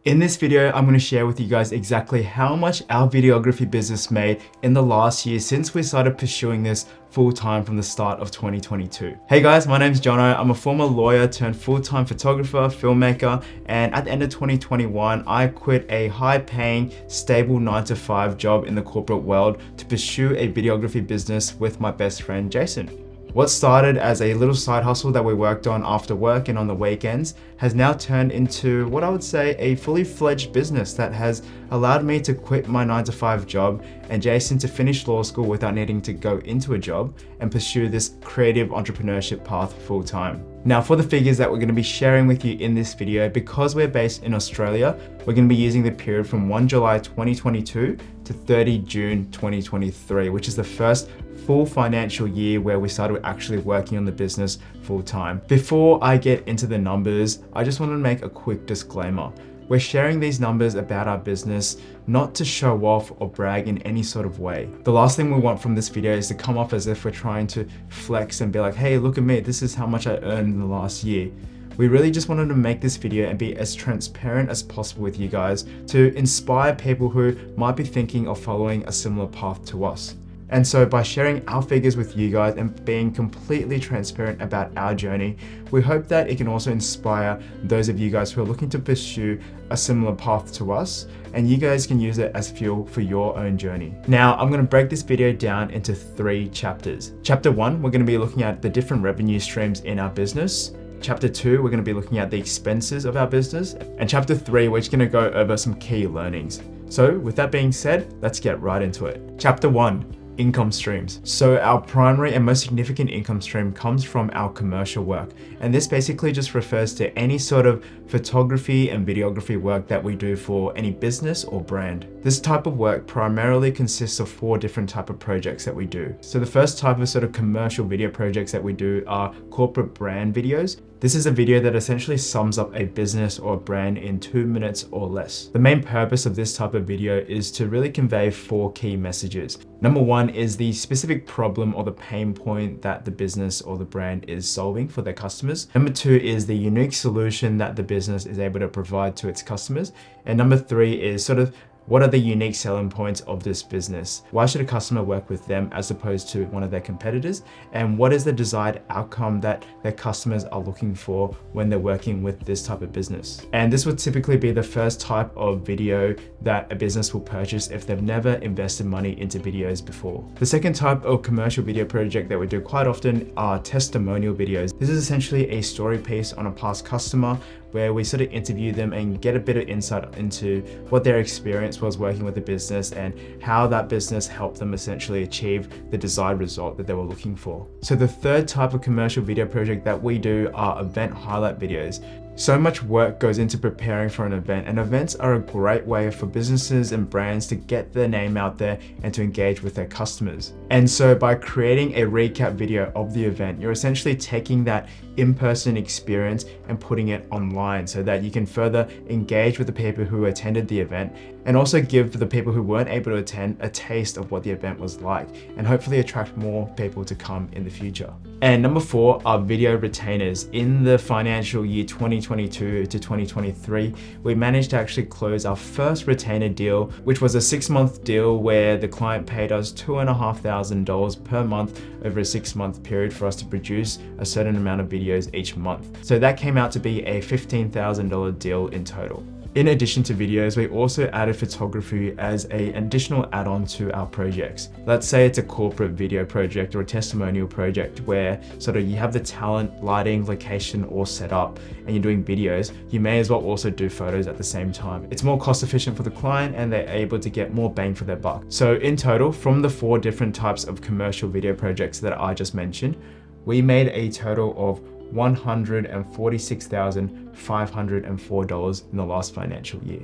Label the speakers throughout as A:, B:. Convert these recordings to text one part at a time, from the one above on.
A: In this video, I'm going to share with you guys exactly how much our videography business made in the last year since we started pursuing this full-time from the start of 2022. Hey guys, my name's Jono. I'm a former lawyer turned full-time photographer, filmmaker, and at the end of 2021, I quit a high-paying, stable 9-to-5 job in the corporate world to pursue a videography business with my best friend, Jason. What started as a little side hustle that we worked on after work and on the weekends has now turned into what I would say a fully fledged business that has allowed me to quit my 9-to-5 job and Jason to finish law school without needing to go into a job and pursue this creative entrepreneurship path full time. Now for the figures that we're going to be sharing with you in this video, because we're based in Australia, we're going to be using the period from 1 July 2022 to 30 June 2023, which is the first full financial year where we started actually working on the business full time. Before I get into the numbers, I just want to make a quick disclaimer. We're sharing these numbers about our business not to show off or brag in any sort of way. The last thing we want from this video is to come off as if we're trying to flex and be like, hey, look at me, this is how much I earned in the last year. We really just wanted to make this video and be as transparent as possible with you guys to inspire people who might be thinking of following a similar path to us. And so by sharing our figures with you guys and being completely transparent about our journey, we hope that it can also inspire those of you guys who are looking to pursue a similar path to us, and you guys can use it as fuel for your own journey. Now, I'm going to break this video down into 3 chapters. Chapter 1, we're going to be looking at the different revenue streams in our business. Chapter 2, we're going to be looking at the expenses of our business. And Chapter 3, we're just going to go over some key learnings. So with that being said, let's get right into it. Chapter 1. Income streams. So our primary and most significant income stream comes from our commercial work. And this basically just refers to any sort of photography and videography work that we do for any business or brand. This type of work primarily consists of 4 different types of projects that we do. So the first type of sort of commercial video projects that we do are corporate brand videos. This is a video that essentially sums up a business or a brand in 2 minutes or less. The main purpose of this type of video is to really convey 4 key messages. Number 1 is the specific problem or the pain point that the business or the brand is solving for their customers. Number 2 is the unique solution that the business is able to provide to its customers. And number 3 is sort of what are the unique selling points of this business? Why should a customer work with them as opposed to one of their competitors? And what is the desired outcome that their customers are looking for when they're working with this type of business? And this would typically be the first type of video that a business will purchase if they've never invested money into videos before. The second type of commercial video project that we do quite often are testimonial videos. This is essentially a story piece on a past customer where we sort of interview them and get a bit of insight into what their experience was working with the business and how that business helped them essentially achieve the desired result that they were looking for. So the third type of commercial video project that we do are event highlight videos. So much work goes into preparing for an event, and events are a great way for businesses and brands to get their name out there and to engage with their customers. And so by creating a recap video of the event, you're essentially taking that in-person experience and putting it online so that you can further engage with the people who attended the event and also give the people who weren't able to attend a taste of what the event was like and hopefully attract more people to come in the future. And number 4 are video retainers. In the financial year 2022 to 2023, we managed to actually close our first retainer deal, which was a 6-month deal where the client paid us $2,500 per month over a 6-month period for us to produce a certain amount of videos each month. So that came out to be a $15,000 deal in total. In addition to videos, we also added photography as an additional add-on to our projects. Let's say it's a corporate video project or a testimonial project where sort of you have the talent, lighting, location all set up and you're doing videos. You may as well also do photos at the same time. It's more cost efficient for the client and they're able to get more bang for their buck. So in total, from the 4 different types of commercial video projects that I just mentioned, we made a total of $146,504 in the last financial year.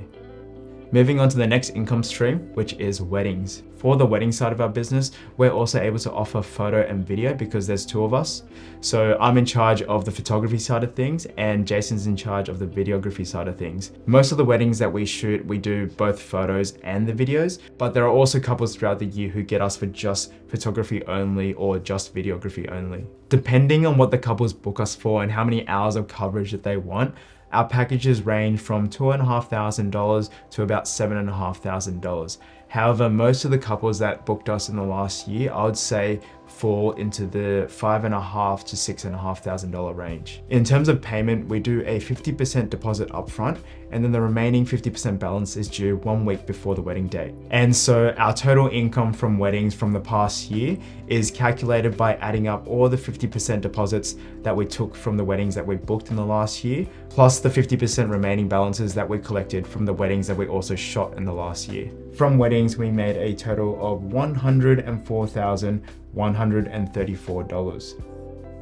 A: Moving on to the next income stream, which is weddings. For the wedding side of our business, we're also able to offer photo and video because there's 2 of us. So I'm in charge of the photography side of things and Jason's in charge of the videography side of things. Most of the weddings that we shoot, we do both photos and the videos, but there are also couples throughout the year who get us for just photography only or just videography only. Depending on what the couples book us for and how many hours of coverage that they want, our packages range from $2,500 to about $7,500. However, most of the couples that booked us in the last year, I would say fall into the $5,500 to $6,500 range. In terms of payment, we do a 50% deposit upfront, and then the remaining 50% balance is due 1 week before the wedding date. And so our total income from weddings from the past year is calculated by adding up all the 50% deposits that we took from the weddings that we booked in the last year, plus the 50% remaining balances that we collected from the weddings that we also shot in the last year. From weddings, we made a total of $104,134.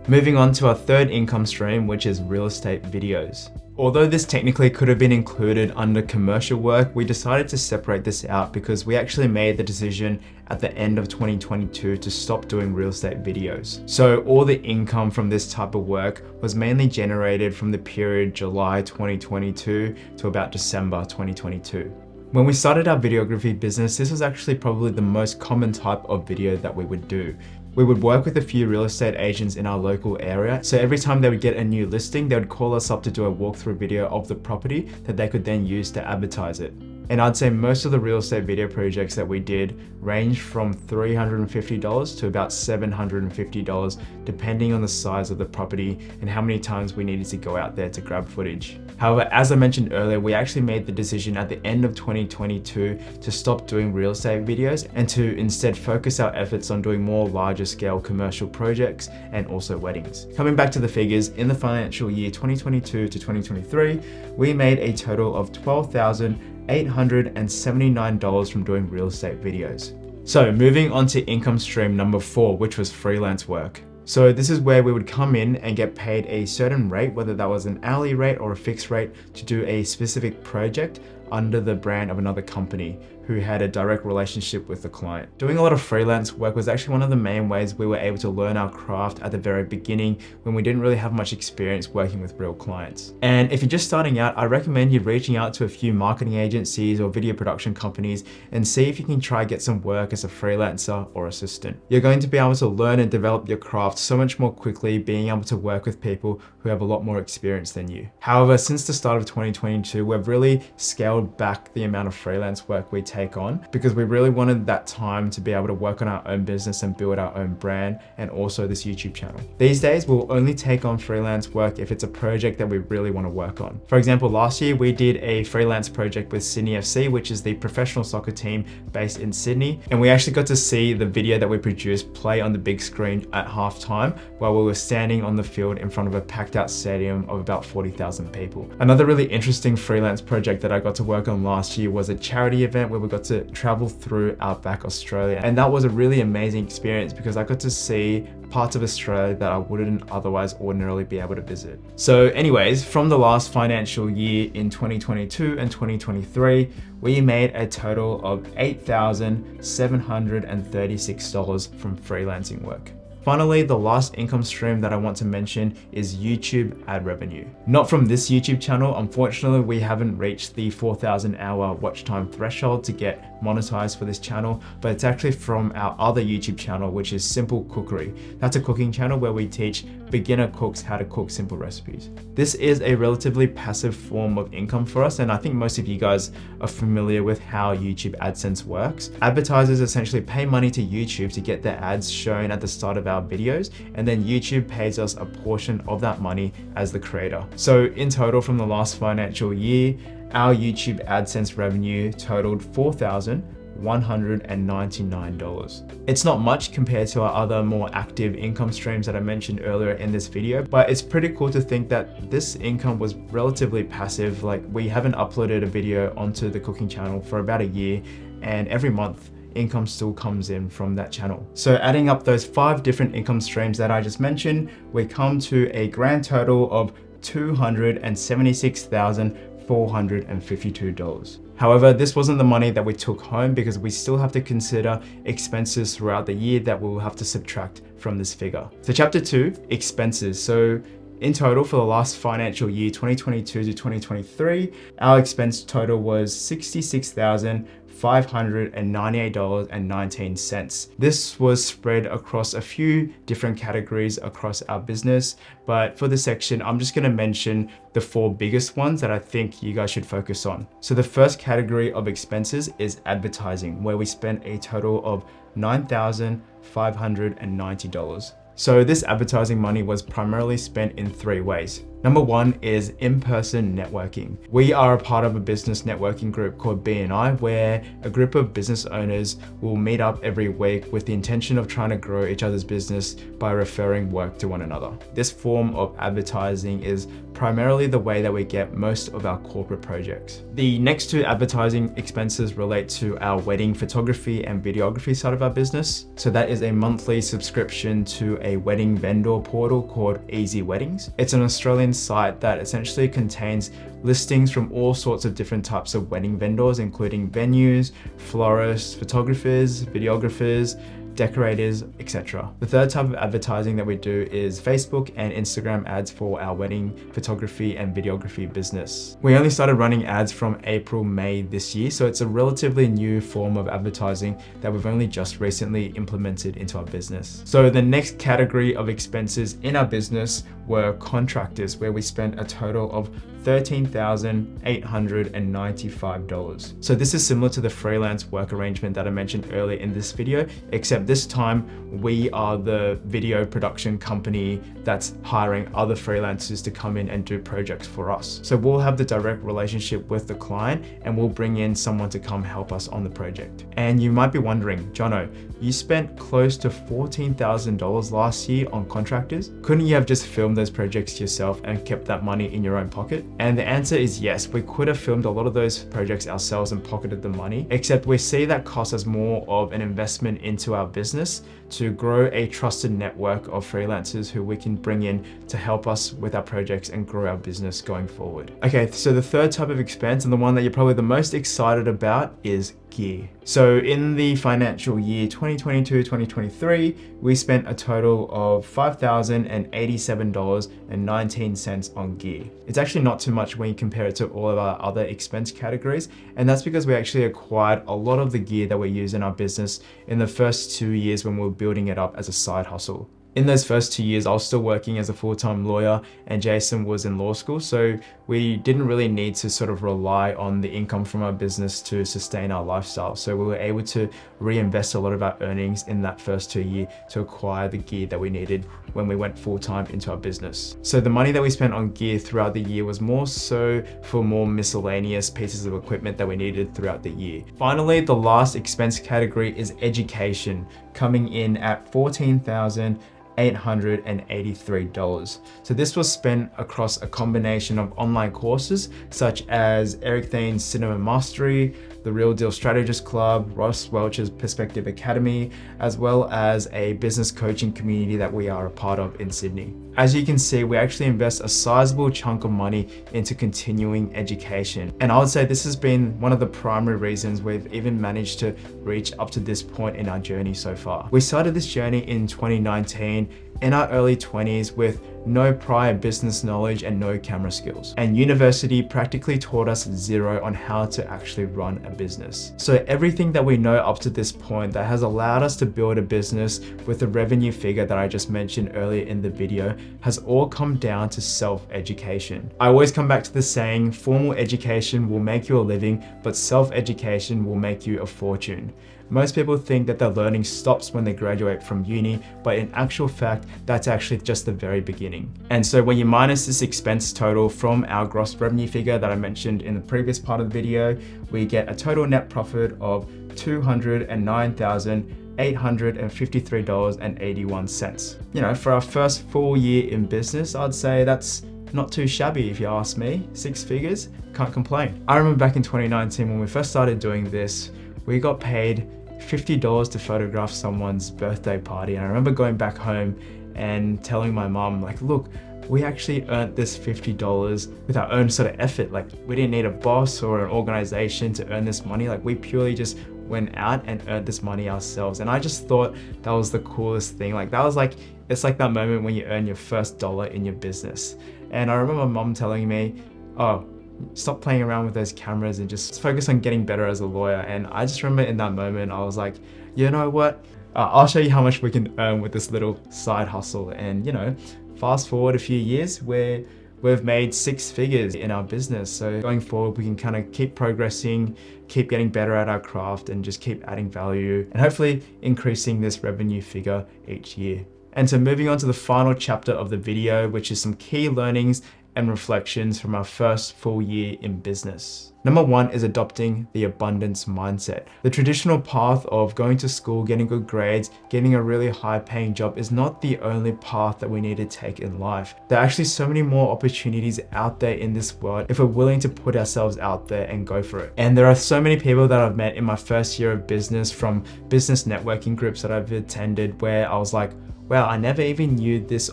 A: Moving on to our third income stream, which is real estate videos. Although this technically could have been included under commercial work, we decided to separate this out because we actually made the decision at the end of 2022 to stop doing real estate videos. So all the income from this type of work was mainly generated from the period July 2022 to about December 2022. When we started our videography business, this was actually probably the most common type of video that we would do. We would work with a few real estate agents in our local area. So every time they would get a new listing, they would call us up to do a walkthrough video of the property that they could then use to advertise it. And I'd say most of the real estate video projects that we did ranged from $350 to about $750, depending on the size of the property and how many times we needed to go out there to grab footage. However, as I mentioned earlier, we actually made the decision at the end of 2022 to stop doing real estate videos and to instead focus our efforts on doing more larger scale commercial projects and also weddings. Coming back to the figures, in the financial year 2022 to 2023, we made a total of $12,879 from doing real estate videos. So moving on to income stream number 4, which was freelance work. So this is where we would come in and get paid a certain rate, whether that was an hourly rate or a fixed rate, to do a specific project under the brand of another company who had a direct relationship with the client. Doing a lot of freelance work was actually one of the main ways we were able to learn our craft at the very beginning when we didn't really have much experience working with real clients. And if you're just starting out, I recommend you reaching out to a few marketing agencies or video production companies and see if you can try get some work as a freelancer or assistant. You're going to be able to learn and develop your craft so much more quickly, being able to work with people who have a lot more experience than you. However, since the start of 2022, we've really scaled back the amount of freelance work we take on because we really wanted that time to be able to work on our own business and build our own brand and also this YouTube channel. These days, we'll only take on freelance work if it's a project that we really want to work on. For example, last year we did a freelance project with Sydney FC, which is the professional soccer team based in Sydney. And we actually got to see the video that we produced play on the big screen at halftime while we were standing on the field in front of a packed out stadium of about 40,000 people. Another really interesting freelance project that I got to work on last year was a charity event where we got to travel through Outback Australia. And that was a really amazing experience because I got to see parts of Australia that I wouldn't otherwise ordinarily be able to visit. So anyways, from the last financial year in 2022 and 2023, we made a total of $8,736 from freelancing work. Finally, the last income stream that I want to mention is YouTube ad revenue. Not from this YouTube channel. Unfortunately, we haven't reached the 4,000 hour watch time threshold to get monetized for this channel, but it's actually from our other YouTube channel, which is Simple Cookery. That's a cooking channel where we teach beginner cooks how to cook simple recipes. This is a relatively passive form of income for us, and I think most of you guys are familiar with how YouTube Adsense works. Advertisers essentially pay money to YouTube to get their ads shown at the start of our videos, and then YouTube pays us a portion of that money as the creator. So in total, from the last financial year, our YouTube AdSense revenue totaled $4,199. It's not much compared to our other more active income streams that I mentioned earlier in this video, but it's pretty cool to think that this income was relatively passive. Like, we haven't uploaded a video onto the cooking channel for about a year, and every month income still comes in from that channel. So adding up those 5 different income streams that I just mentioned, we come to a grand total of $276,452. However, this wasn't the money that we took home because we still have to consider expenses throughout the year that we'll have to subtract from this figure. So chapter 2, expenses. So in total, for the last financial year, 2022 to 2023, our expense total was $66,483. $598.19. This was spread across a few different categories across our business, but for this section, I'm just gonna mention the 4 biggest ones that I think you guys should focus on. So the first category of expenses is advertising, where we spent a total of $9,590. So this advertising money was primarily spent in 3 ways. Number 1 is in-person networking. We are a part of a business networking group called BNI, where a group of business owners will meet up every week with the intention of trying to grow each other's business by referring work to one another. This form of advertising is primarily the way that we get most of our corporate projects. The next 2 advertising expenses relate to our wedding photography and videography side of our business. So that is a monthly subscription to a wedding vendor portal called Easy Weddings. It's an Australian site that essentially contains listings from all sorts of different types of wedding vendors, including venues, florists, photographers, videographers, decorators, etc. The third type of advertising that we do is Facebook and Instagram ads for our wedding photography and videography business. We only started running ads from April, May this year, so it's a relatively new form of advertising that we've only just recently implemented into our business. So the next category of expenses in our business were contractors, where we spent a total of $13,895. So this is similar to the freelance work arrangement that I mentioned earlier in this video, except this time we are the video production company that's hiring other freelancers to come in and do projects for us. So we'll have the direct relationship with the client and we'll bring in someone to come help us on the project. And you might be wondering, Jono, you spent close to $14,000 last year on contractors. Couldn't you have just filmed those projects yourself and kept that money in your own pocket? And the answer is yes, we could have filmed a lot of those projects ourselves and pocketed the money, except we see that cost as more of an investment into our business to grow a trusted network of freelancers who we can bring in to help us with our projects and grow our business going forward. Okay, so the third type of expense, and the one that you're probably the most excited about, is gear. So in the financial year 2022-2023, we spent a total of $5,087.19 on gear. It's actually not too much when you compare it to all of our other expense categories, and that's because we actually acquired a lot of the gear that we use in our business in the first 2 years when we were building it up as a side hustle. In those first 2 years, I was still working as a full-time lawyer and Jason was in law school. So we didn't really need to sort of rely on the income from our business to sustain our lifestyle. So we were able to reinvest a lot of our earnings in that first 2 years to acquire the gear that we needed when we went full-time into our business. So the money that we spent on gear throughout the year was more so for more miscellaneous pieces of equipment that we needed throughout the year. Finally, the last expense category is education, coming in at $14,883. So this was spent across a combination of online courses such as Eric Thane's Cinema Mastery, the Real Deal Strategist Club, Ross Welch's Perspective Academy, as well as a business coaching community that we are a part of in Sydney. As you can see, we actually invest a sizable chunk of money into continuing education. And I would say this has been one of the primary reasons we've even managed to reach up to this point in our journey so far. We started this journey in 2019 in our early 20s with no prior business knowledge and no camera skills. And university practically taught us zero on how to actually run a business. So everything that we know up to this point that has allowed us to build a business with the revenue figure that I just mentioned earlier in the video has all come down to self-education. I always come back to the saying, formal education will make you a living, but self-education will make you a fortune. Most people think that their learning stops when they graduate from uni, but in actual fact, that's actually just the very beginning. And so when you minus this expense total from our gross revenue figure that I mentioned in the previous part of the video, we get a total net profit of $209,853.81. You know, for our first full year in business, I'd say that's not too shabby if you ask me. 6 figures, can't complain. I remember back in 2019 when we first started doing this, we got paid $50 to photograph someone's birthday party. And I remember going back home and telling my mom, like, look, we actually earned this $50 with our own sort of effort. Like, we didn't need a boss or an organization to earn this money. Like, we purely just went out and earned this money ourselves. And I just thought that was the coolest thing. Like, that was like, it's like that moment when you earn your first dollar in your business. And I remember my mom telling me, oh, stop playing around with those cameras and just focus on getting better as a lawyer. And I just remember in that moment, I was like, you know what? I'll show you how much we can earn with this little side hustle. And fast forward a few years where we've made 6 figures in our business. So going forward, we can kind of keep progressing, keep getting better at our craft, and just keep adding value and hopefully increasing this revenue figure each year. And so moving on to the final chapter of the video, which is some key learnings and reflections from our first full year in business. Number 1 is adopting the abundance mindset. The traditional path of going to school, getting good grades, getting a really high paying job is not the only path that we need to take in life. There are actually so many more opportunities out there in this world if we're willing to put ourselves out there and go for it. And there are so many people that I've met in my first year of business from business networking groups that I've attended where I was like, wow, I never even knew this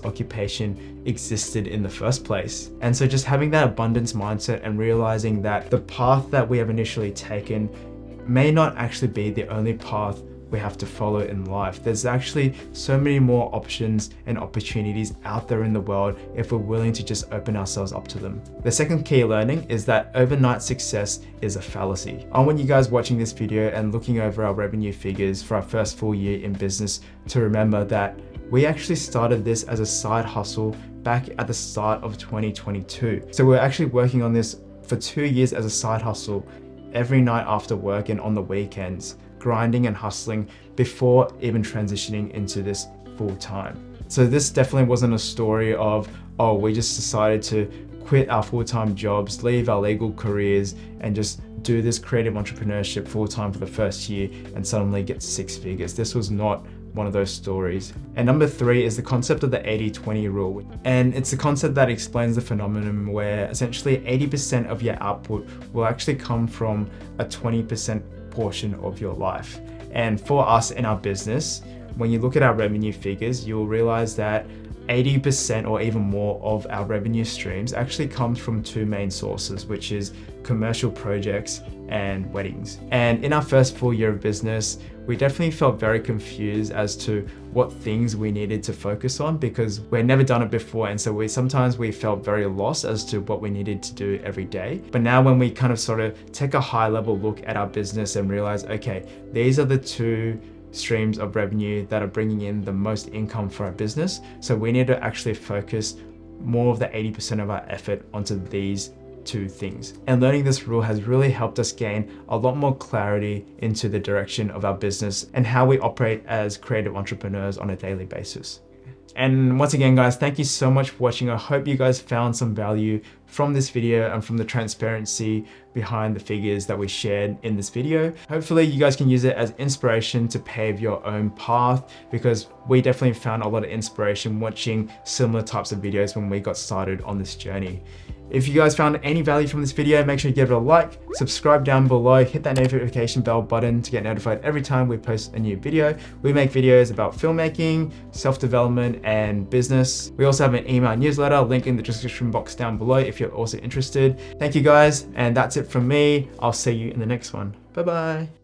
A: occupation existed in the first place. And so just having that abundance mindset and realizing that the path that we have initially taken may not actually be the only path we have to follow in life. There's actually so many more options and opportunities out there in the world if we're willing to just open ourselves up to them. The second key learning is that overnight success is a fallacy. I want you guys watching this video and looking over our revenue figures for our first full year in business to remember that we actually started this as a side hustle back at the start of 2022. So we're actually working on this for 2 years as a side hustle every night after work and on the weekends, grinding and hustling before even transitioning into this full time. So this definitely wasn't a story of, oh, we just decided to quit our full-time jobs, leave our legal careers, and just do this creative entrepreneurship full-time for the first year and suddenly get 6 figures. This was not one of those stories. And number 3 is the concept of the 80-20 rule. And it's a concept that explains the phenomenon where essentially 80% of your output will actually come from a 20% portion of your life. And for us in our business, when you look at our revenue figures, you'll realize that 80% or even more of our revenue streams actually comes from 2 main sources, which is commercial projects and weddings. And in our first full year of business, we definitely felt very confused as to what things we needed to focus on because we'd never done it before. And so sometimes we felt very lost as to what we needed to do every day. But now when we kind of sort of take a high level look at our business and realize, okay, these are the 2 streams of revenue that are bringing in the most income for our business. So we need to actually focus more of the 80% of our effort onto these 2 things. And learning this rule has really helped us gain a lot more clarity into the direction of our business and how we operate as creative entrepreneurs on a daily basis. And once again, guys, thank you so much for watching. I hope you guys found some value from this video and from the transparency behind the figures that we shared in this video. Hopefully you guys can use it as inspiration to pave your own path because we definitely found a lot of inspiration watching similar types of videos when we got started on this journey. If you guys found any value from this video, make sure you give it a like, subscribe down below, hit that notification bell button to get notified every time we post a new video. We make videos about filmmaking, self-development, and business. We also have an email newsletter, link in the description box down below if you're also interested. Thank you guys, and that's it from me. I'll see you in the next one. Bye-bye.